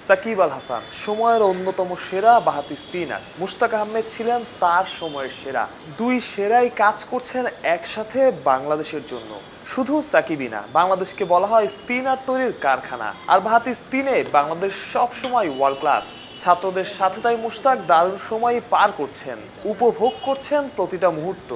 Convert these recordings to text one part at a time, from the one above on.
সাকিব আল হাসান সময়ের অন্যতম সেরা বাঁহাতি স্পিনার, মুশতাক আহমেদ ছিলেন তার সময়ের সেরা। দুই সেরাই কাজ করছেন একসাথে বাংলাদেশের জন্য। শুধু সাকিবই না, বাংলাদেশকে বলা হয় স্পিনার তৈরির কারখানা। আর বাঁহাতি স্পিনে বাংলাদেশ সবসময় ওয়ার্ল্ড ক্লাস। ছাত্রদের সাথে তাই মুশতাক দারুণ সময় পার করছেন, উপভোগ করছেন প্রতিটা মুহূর্ত।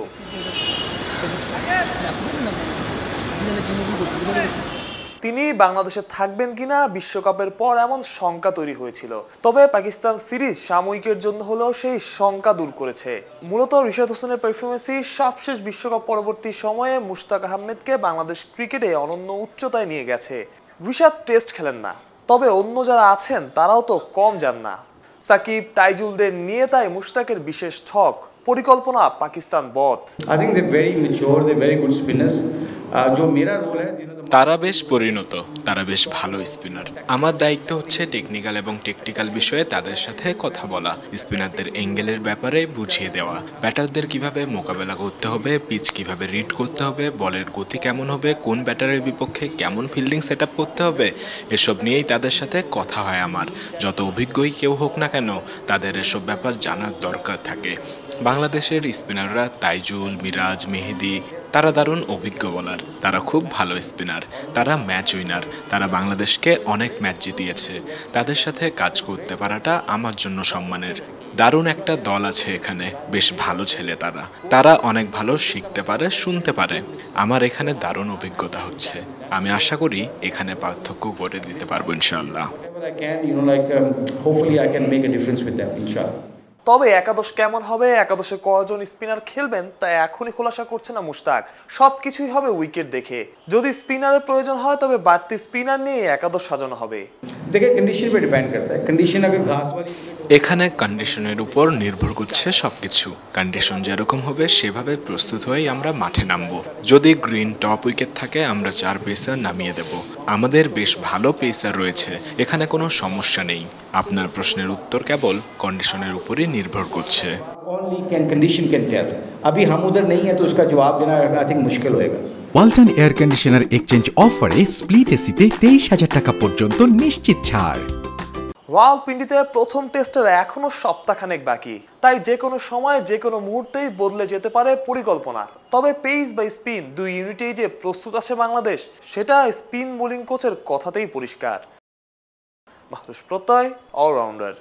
তিনি বাংলাদেশে থাকবেন কিনা বিশ্বকাপের পর এমন শঙ্কা তৈরি হয়েছিল, তবে পাকিস্তান সিরিজ সাময়িকের জন্য হলেও সেই শঙ্কা দূর করেছে। মূলত রিশাদ হোসেনের পারফরমেন্সই সবশেষ বিশ্বকাপ পরবর্তী সময়ে মুশতাক আহমেদকে বাংলাদেশ ক্রিকেটে অনন্য উচ্চতায় নিয়ে গেছে। রিশাদ টেস্ট খেলেন না, তবে অন্য যারা আছেন তারাও তো কম যান না। সাকিব, তাইজুলদের নিয়ে তাই মুশতাকের বিশেষ ছক পরিকল্পনা পাকিস্তান বধ। I think they're very mature, they're very good spinners. जो मेरा रोल है, তারা বেশ পরিণত, তারা বেশ ভালো স্পিনার। আমার দায়িত্ব হচ্ছে টেকনিক্যাল এবং টেকটিক্যাল বিষয়ে তাদের সাথে কথা বলা, স্পিনারদের অ্যাঙ্গেলের ব্যাপারে বুঝিয়ে দেওয়া, ব্যাটারদের কিভাবে মোকাবেলা করতে হবে, পিচ কিভাবে রিড করতে হবে, বলের গতি কেমন হবে, কোন ব্যাটারের বিপক্ষে কেমন ফিল্ডিং সেট আপ করতে হবে, এসব নিয়েই তাদের সাথে কথা হয় আমার। যত অভিজ্ঞই কেউ হোক না কেন, তাদের এসব ব্যাপার জানার দরকার থাকে। বাংলাদেশের স্পিনাররা তাইজুল, মিরাজ, মেহেদি তারা দারুণ অভিজ্ঞ বোলার, তারা খুব ভালো স্পিনার, তারা ম্যাচ উইনার, তারা বাংলাদেশকে অনেক ম্যাচ জিতিয়েছে। তাদের সাথে কাজ করতে পারাটা আমার জন্য সম্মানের। দারুণ একটা দল আছে এখানে, বেশ ভালো ছেলে তারা, তারা অনেক ভালো শিখতে পারে, শুনতে পারে। আমার এখানে দারুণ অভিজ্ঞতা হচ্ছে, আমি আশা করি এখানে পার্থক্য করে দিতে পারবো ইনশাআল্লাহ। whatever I can, hopefully I can make a difference with them, inshallah. তবে একাদশ কেমন হবে, একাদশে কয়জন স্পিনার খেলবেন তা এখনই খোলাসা করছে না মুশতাক। সবকিছুই হবে উইকেট দেখে। যদি স্পিনারের প্রয়োজন হয় তবে বাড়তি স্পিনার নিয়ে একাদশ সাজানো হবে। देखिए कंडीशन पे डिपेंड करता है, कंडीशन अगर घास वाली এখানে কন্ডিশনের উপর নির্ভর করছে সবকিছু। কন্ডিশন যেরকম হবে সেভাবে প্রস্তুত হয়েই আমরা মাঠে নামবো। যদি গ্রিন টপ উইকেট থাকে আমরা 4 পেসার নামিয়ে দেব। আমাদের বেশ ভালো পেসার রয়েছে, এখানে কোনো সমস্যা নেই। আপনার প্রশ্নের উত্তর কেবল কন্ডিশনের উপরই নির্ভর করছে। only can condition can tell. अभी हम उधर नहीं है तो उसका जवाब देना आई थिंक मुश्किल होएगा। ওয়ালটন এয়ার কন্ডিশনার এক্সচেঞ্জ অফারে স্প্লিট এসিতে 23,000 টাকা পর্যন্ত নিশ্চিত ছাড়। রাওয়ালপিন্ডিতে প্রথম টেস্টের এখনো সপ্তাহখানেক বাকি, তাই যে কোনো সময় যে কোনো মুহূর্তেই বদলে যেতে পারে পরিকল্পনা। তবে পেস বা স্পিন দুই ইউনিটেই যে প্রস্তুত আছে বাংলাদেশ, সেটা স্পিন বোলিং কোচের কথাতেই পরিষ্কার। মাহরুষ প্রত্যয়, অলরাউন্ডার।